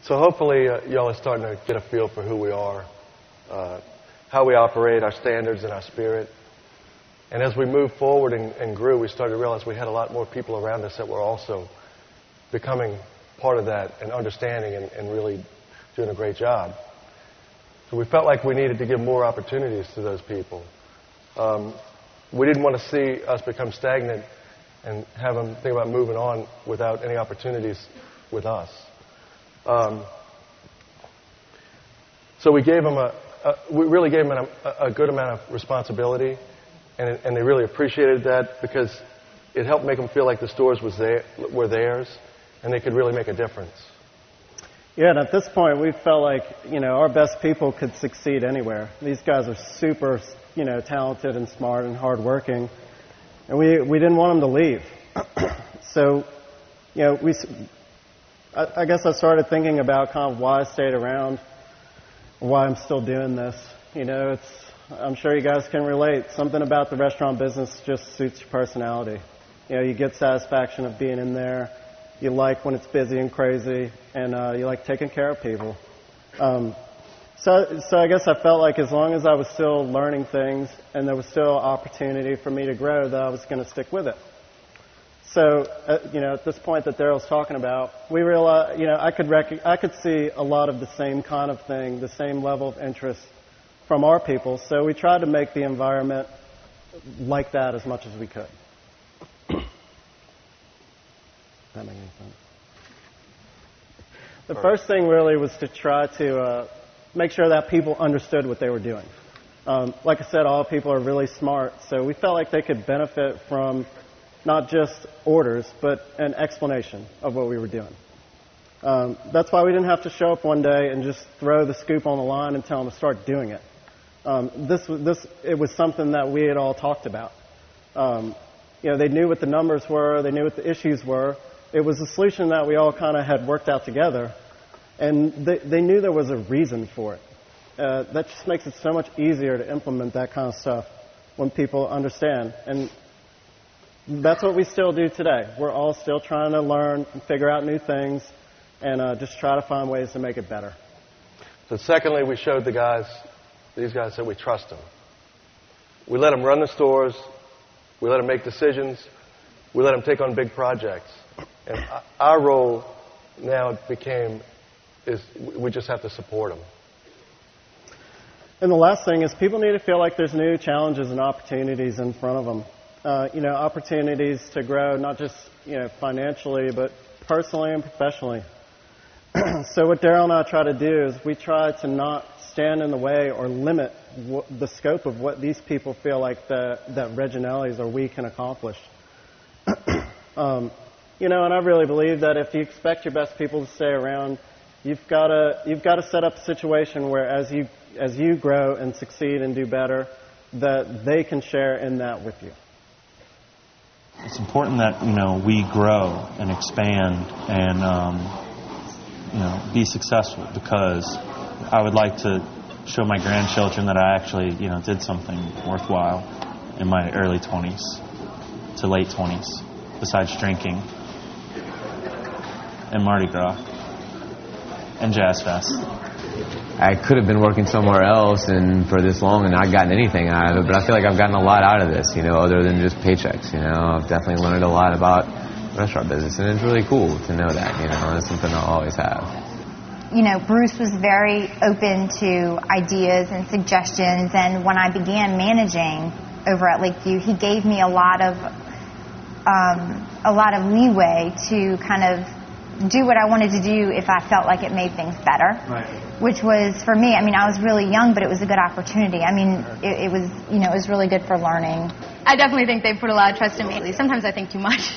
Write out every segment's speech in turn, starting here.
So hopefully y'all are starting to get a feel for who we are, how we operate, our standards and our spirit. And as we moved forward and grew, we started to realize we had a lot more people around us that were also becoming part of that and understanding and really doing a great job. So we felt like we needed to give more opportunities to those people. We didn't want to see us become stagnant and have them think about moving on without any opportunities with us. So we gave them we really gave them a good amount of responsibility, and they really appreciated that because it helped make them feel like the stores were theirs, and they could really make a difference. Yeah, and at this point, we felt like, our best people could succeed anywhere. These guys are super, talented and smart and hardworking, and we didn't want them to leave. So, I guess I started thinking about kind of why I stayed around, why I'm still doing this. I'm sure you guys can relate. Something about the restaurant business just suits your personality. You get satisfaction of being in there. You like when it's busy and crazy, and you like taking care of people. So I guess I felt like as long as I was still learning things and there was still opportunity for me to grow, that I was going to stick with it. So, at this point that Darryl's talking about, we realized, I could see a lot of the same kind of thing, the same level of interest from our people. So we tried to make the environment like that as much as we could. That make any sense? The first thing really was to try to make sure that people understood what they were doing. Like I said, all people are really smart, so we felt like they could benefit from not just orders, but an explanation of what we were doing. That's why we didn't have to show up one day and just throw the scoop on the line and tell them to start doing it. It was something that we had all talked about. They knew what the numbers were, they knew what the issues were. It was a solution that we all kind of had worked out together, and they knew there was a reason for it. That just makes it so much easier to implement that kind of stuff when people understand. And that's what we still do today. We're all still trying to learn and figure out new things and just try to find ways to make it better. So secondly, we showed these guys that we trust them. We let them run the stores. We let them make decisions. We let them take on big projects. And our role now is we just have to support them. And the last thing is people need to feel like there's new challenges and opportunities in front of them. Opportunities to grow, not just, financially, but personally and professionally. So what Darryl and I try to do is we try to not stand in the way or limit the scope of what these people feel like that Reginelli's or we can accomplish. And I really believe that if you expect your best people to stay around, you've got to set up a situation where as you grow and succeed and do better, that they can share in that with you. It's important that we grow and expand and be successful, because I would like to show my grandchildren that I actually did something worthwhile in my early 20s to late 20s, besides drinking and Mardi Gras and Jazz Fest. I could have been working somewhere else and for this long and not gotten anything out of it, but I feel like I've gotten a lot out of this, other than just paychecks. I've definitely learned a lot about the restaurant business, and it's really cool to know that, It's something I'll always have. Bruce was very open to ideas and suggestions, and when I began managing over at Lakeview, he gave me a lot of leeway to kind of do what I wanted to do if I felt like it made things better. Right. Which was, for me, I was really young, but it was a good opportunity. It was really good for learning. I definitely think they put a lot of trust in me. Sometimes I think too much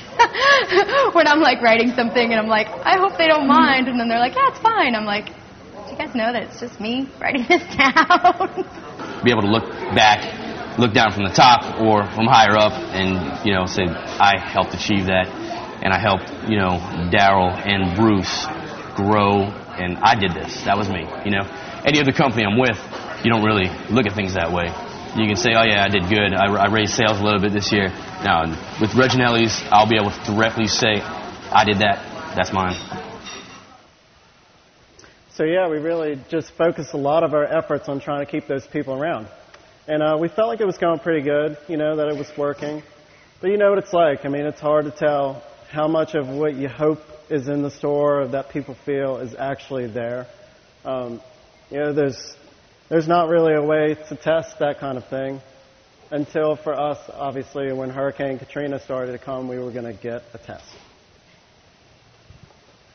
when I'm writing something and I'm like, I hope they don't mind, and then they're like, yeah, it's fine. I'm like, do you guys know that it's just me writing this down? Be able to look down from the top or from higher up and, say, I helped achieve that, and I helped, Darryl and Bruce grow, and I did this. That was me, Any other company I'm with, you don't really look at things that way. You can say, oh, yeah, I did good. I raised sales a little bit this year. Now, with Reginelli's, I'll be able to directly say, I did that. That's mine. So yeah, we really just focused a lot of our efforts on trying to keep those people around. And we felt like it was going pretty good, that it was working. But you know what it's like. I mean, it's hard to tell how much of what you hope is in the store or that people feel is actually there. There's not really a way to test that kind of thing until for us, obviously, when Hurricane Katrina started to come, we were going to get a test.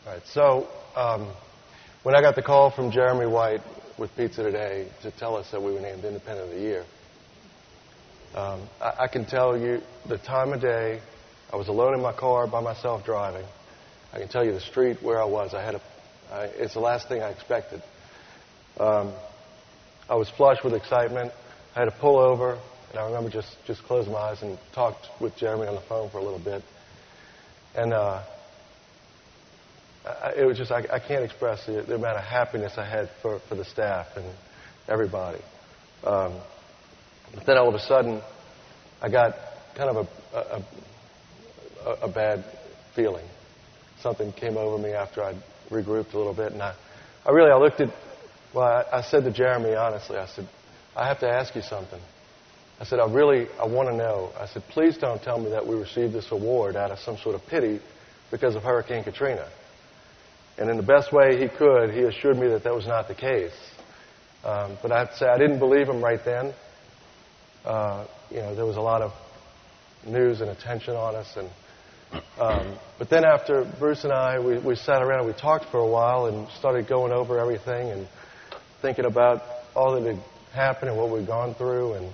All right, so when I got the call from Jeremy White with Pizza Today to tell us that we were named Independent of the Year, I can tell you the time of day. I was alone in my car by myself driving. I can tell you the street where I was. It's the last thing I expected. I was flushed with excitement. I had to pull over, and I remember just closing my eyes and talked with Jeremy on the phone for a little bit. And it was just, I can't express the amount of happiness I had for the staff and everybody. But then all of a sudden, I got kind of a bad feeling. Something came over me after I'd regrouped a little bit, and I said to Jeremy, honestly, I said, I have to ask you something. I said, I want to know. I said, please don't tell me that we received this award out of some sort of pity because of Hurricane Katrina. And in the best way he could, he assured me that that was not the case. But I have to say, I didn't believe him right then. There was a lot of news and attention on us. But then after Bruce and I, we sat around and we talked for a while and started going over everything and thinking about all that had happened and what we'd gone through. And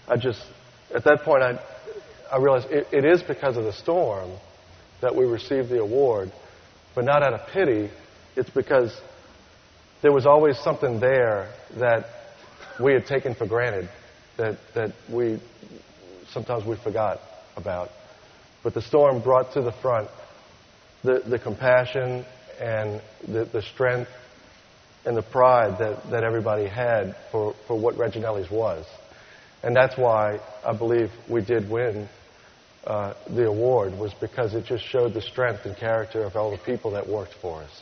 at that point, I realized it is because of the storm that we received the award, but not out of pity. It's because there was always something there that we had taken for granted, that sometimes we forgot about. But the storm brought to the front the compassion and the strength and the pride that everybody had for what Reginelli's was. And that's why I believe we did win the award, was because it just showed the strength and character of all the people that worked for us.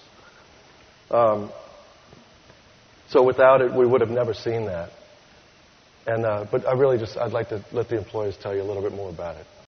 So without it, we would have never seen that. But I'd like to let the employees tell you a little bit more about it.